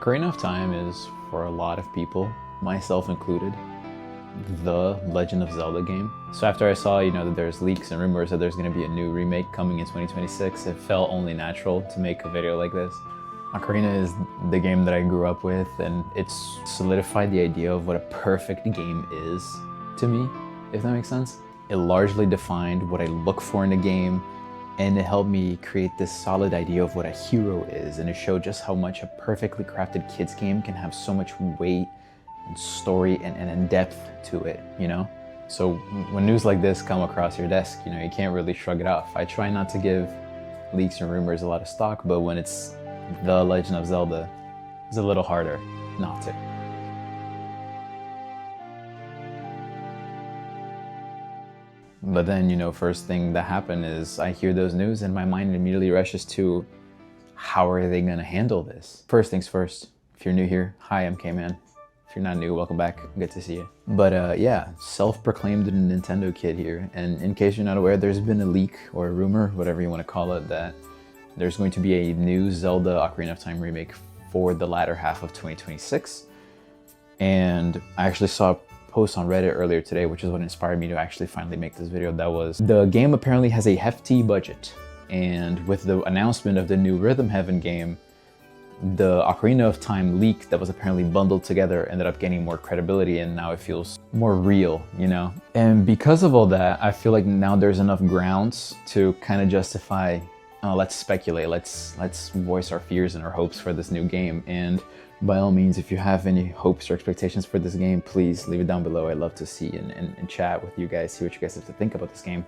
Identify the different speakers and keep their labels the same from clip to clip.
Speaker 1: Ocarina of Time is, for a lot of people, myself included, the Legend of Zelda game. So after I saw, that there's leaks and rumors that there's going to be a new remake coming in 2026, it felt only natural to make a video like this. Ocarina is the game that I grew up with, and it's solidified the idea of what a perfect game is to me, if that makes sense. It largely defined what I look for in a game, and it helped me create this solid idea of what a hero is, and it showed just how much a perfectly crafted kids game can have so much weight and story and depth to it, So when news like this come across your desk, you can't really shrug it off. I try not to give leaks and rumors a lot of stock, but when it's The Legend of Zelda, it's a little harder not to. But then, first thing that happened is I hear those news and my mind immediately rushes to, how are they gonna handle this? First things first, if you're new here, hi, I'm K-Man. If you're not new, welcome back, good to see you. But yeah, self-proclaimed Nintendo kid here. And in case you're not aware, there's been a leak or a rumor, whatever you wanna call it, that there's going to be a new Zelda Ocarina of Time remake for the latter half of 2026. And I actually saw a post on Reddit earlier today, which is what inspired me to actually finally make this video. That was, the game apparently has a hefty budget. And with the announcement of the new Rhythm Heaven game, the Ocarina of Time leak that was apparently bundled together ended up gaining more credibility, and now it feels more real, And because of all that, I feel like now there's enough grounds to kind of justify, let's speculate, let's voice our fears and our hopes for this new game. And by all means, if you have any hopes or expectations for this game, please leave it down below. I'd love to see and chat with you guys, see what you guys have to think about this game.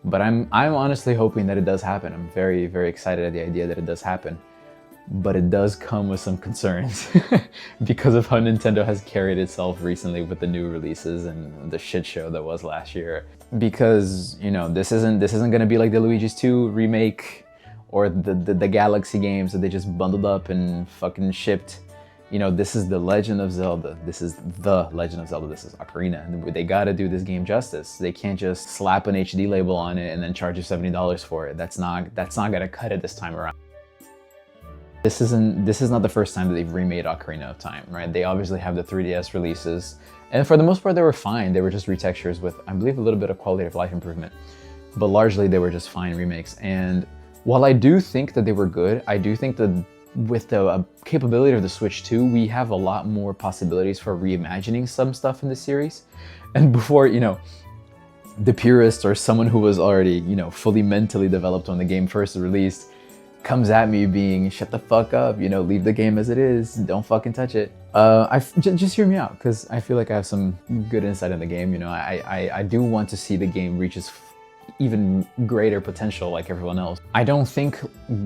Speaker 1: But I'm honestly hoping that it does happen. I'm very, very excited at the idea that it does happen. But it does come with some concerns because of how Nintendo has carried itself recently with the new releases and the shit show that was last year. Because, this isn't gonna be like the Luigi's 2 remake or the Galaxy games that they just bundled up and fucking shipped. This is the Legend of Zelda. This is the Legend of Zelda. This is Ocarina. They gotta do this game justice. They can't just slap an HD label on it and then charge you $70 for it. That's not gonna cut it this time around. This is not the first time that they've remade Ocarina of Time, right? They obviously have the 3DS releases, and for the most part they were fine. They were just retextures with, I believe, a little bit of quality of life improvement, but largely they were just fine remakes. And while I do think that they were good, I do think that with the capability of the Switch 2, we have a lot more possibilities for reimagining some stuff in the series. And before, the purist or someone who was already, fully mentally developed when the game first released comes at me being, shut the fuck up, leave the game as it is, don't fucking touch it. Just hear me out, because I feel like I have some good insight in the game. I do want to see the game reach its even greater potential like everyone else. I don't think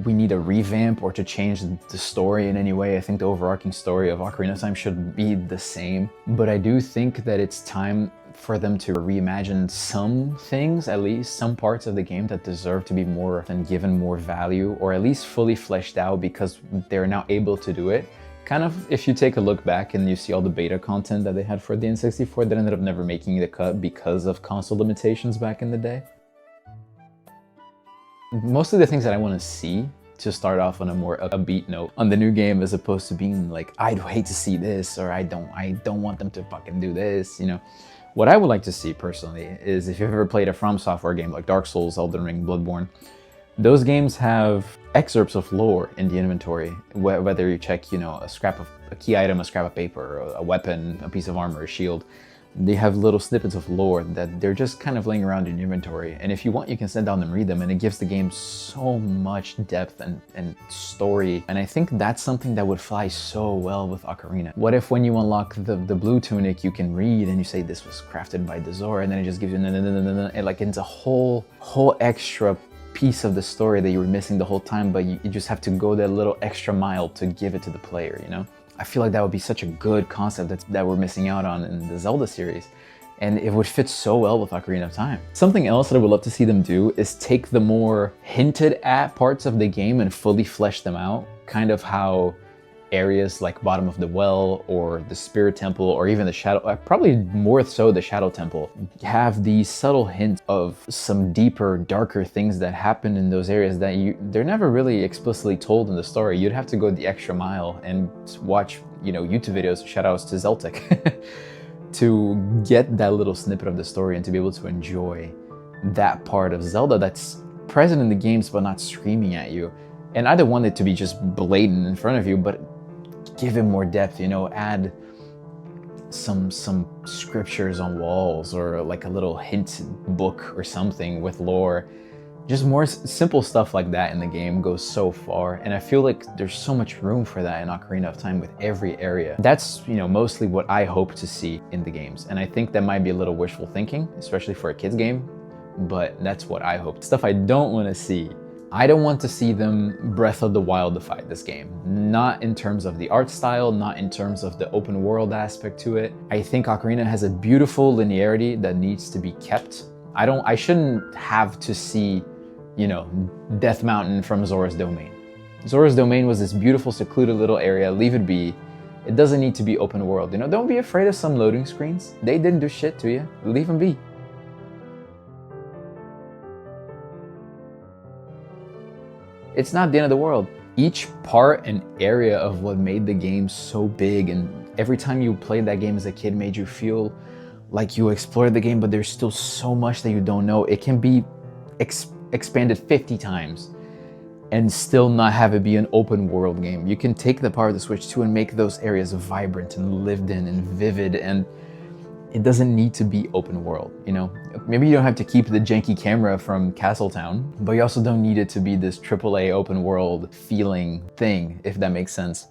Speaker 1: we need a revamp or to change the story in any way. I think the overarching story of Ocarina of Time should be the same, but I do think that it's time for them to reimagine some things, at least some parts of the game that deserve to be more and given more value, or at least fully fleshed out, because they're now able to do it. Kind of, if you take a look back and you see all the beta content that they had for the N64 that ended up never making the cut because of console limitations back in the day. Mostly the things that I want to see to start off on a more upbeat note on the new game, as opposed to being like, I'd hate to see this, or I don't want them to fucking do this, What I would like to see personally is, if you've ever played a From Software game like Dark Souls, Elden Ring, Bloodborne, those games have excerpts of lore in the inventory, whether you check, a key item, a scrap of paper, a weapon, a piece of armor, a shield. They have little snippets of lore that they're just kind of laying around in your inventory. And if you want, you can sit down and read them, and it gives the game so much depth and story. And I think that's something that would fly so well with Ocarina. What if when you unlock the blue tunic, you can read and you say this was crafted by Dazor, and then it just gives you it's a whole extra piece of the story that you were missing the whole time, but you just have to go that little extra mile to give it to the player, I feel like that would be such a good concept that we're missing out on in the Zelda series, and it would fit so well with Ocarina of Time. Something else that I would love to see them do is take the more hinted at parts of the game and fully flesh them out, kind of how areas like bottom of the well or the spirit temple or even the shadow, probably more so the shadow temple, have these subtle hints of some deeper, darker things that happen in those areas that they're never really explicitly told in the story. You'd have to go the extra mile and watch, YouTube videos, shout outs to Zeltic, to get that little snippet of the story and to be able to enjoy that part of Zelda that's present in the games but not screaming at you. And I don't want it to be just blatant in front of you, but give it more depth, add some scriptures on walls or like a little hint book or something with lore. Just more simple stuff like that in the game goes so far, and I feel like there's so much room for that in Ocarina of Time with every area. That's, mostly what I hope to see in the games, and I think that might be a little wishful thinking, especially for a kid's game, but that's what I hope. Stuff I don't want to see. I don't want to see them Breath of the Wildified this game. Not in terms of the art style, not in terms of the open world aspect to it. I think Ocarina has a beautiful linearity that needs to be kept. I shouldn't have to see, Death Mountain from Zora's Domain. Zora's Domain was this beautiful, secluded little area. Leave it be. It doesn't need to be open world. Don't be afraid of some loading screens. They didn't do shit to you. Leave them be. It's not the end of the world. Each part and area of what made the game so big, and every time you played that game as a kid made you feel like you explored the game, but there's still so much that you don't know. It can be expanded 50 times and still not have it be an open world game. You can take the power of the Switch 2 and make those areas vibrant and lived in and vivid, and it doesn't need to be open world, Maybe you don't have to keep the janky camera from Castletown, but you also don't need it to be this AAA open world feeling thing, if that makes sense.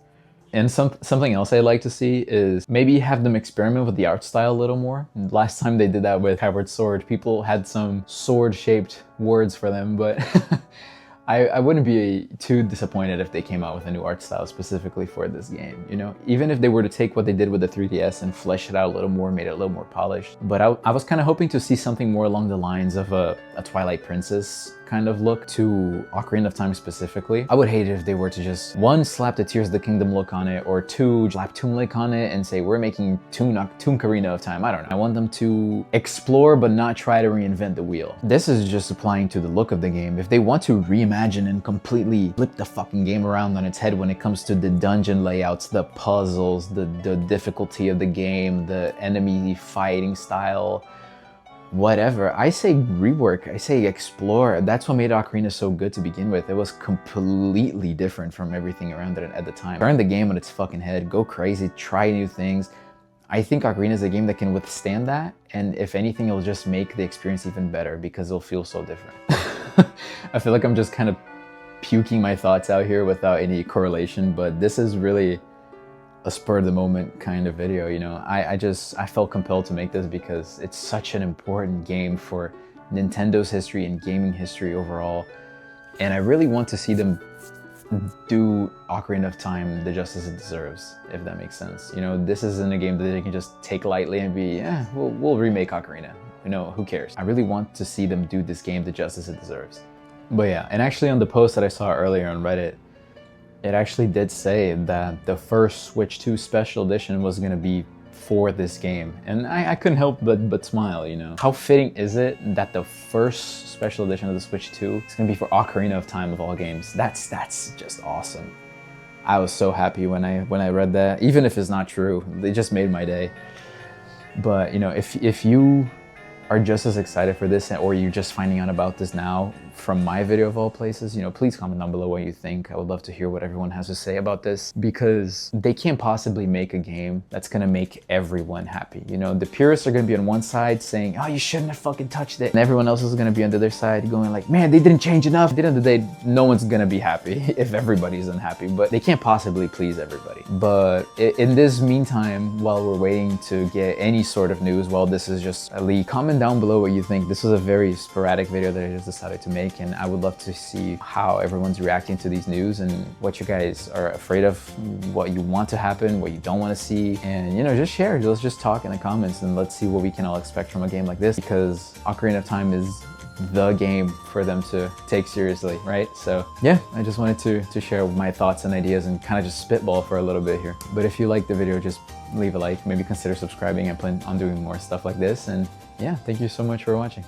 Speaker 1: And something else I like to see is maybe have them experiment with the art style a little more. Last time they did that with Skyward Sword, people had some sword-shaped words for them, but I wouldn't be too disappointed if they came out with a new art style specifically for this game, Even if they were to take what they did with the 3DS and flesh it out a little more, made it a little more polished. But I was kind of hoping to see something more along the lines of a Twilight Princess kind of look to Ocarina of Time specifically. I would hate it if they were to just, one, slap the Tears of the Kingdom look on it, or two, slap Toon Link on it and say, we're making Toon Ocarina of Time. I don't know. I want them to explore but not try to reinvent the wheel. This is just applying to the look of the game. If they want to reimagine and completely flip the fucking game around on its head when it comes to the dungeon layouts, the puzzles, the difficulty of the game, the enemy fighting style, whatever, I say rework, I say explore. That's what made Ocarina so good to begin with. It was completely different from everything around it at the time. Turn the game on its fucking head, go crazy, try new things. I think Ocarina is a game that can withstand that, and if anything, it'll just make the experience even better because it'll feel so different. I feel like I'm just kind of puking my thoughts out here without any correlation, but this is really a spur of the moment kind of video, I felt compelled to make this because it's such an important game for Nintendo's history and gaming history overall. And I really want to see them do Ocarina of Time the justice it deserves, if that makes sense. This isn't a game that they can just take lightly and be, we'll remake Ocarina. Who cares? I really want to see them do this game the justice it deserves. But yeah, and actually on the post that I saw earlier on Reddit, it actually did say that the first Switch 2 Special Edition was going to be for this game. And I couldn't help but smile, How fitting is it that the first Special Edition of the Switch 2 is going to be for Ocarina of Time of all games? That's just awesome. I was so happy when I read that, even if it's not true. It just made my day. But, if you are just as excited for this, or you're just finding out about this now from my video of all places, please comment down below what you think. I would love to hear what everyone has to say about this, because they can't possibly make a game that's gonna make everyone happy. The purists are gonna be on one side saying, oh, you shouldn't have fucking touched it. And everyone else is gonna be on the other side going like, man, they didn't change enough. At the end of the day, no one's gonna be happy if everybody's unhappy, but they can't possibly please everybody. But in this meantime, while we're waiting to get any sort of news, while this is just a leak, comment down below what you think. This was a very sporadic video that I just decided to make, and I would love to see how everyone's reacting to these news and what you guys are afraid of, what you want to happen, what you don't want to see, and just share. Let's just talk in the comments and let's see what we can all expect from a game like this, because Ocarina of Time is the game for them to take seriously, right? So yeah, I just wanted to share my thoughts and ideas and kind of just spitball for a little bit here. But if you liked the video, just leave a like, maybe consider subscribing. I plan on doing more stuff like this. And yeah, thank you so much for watching.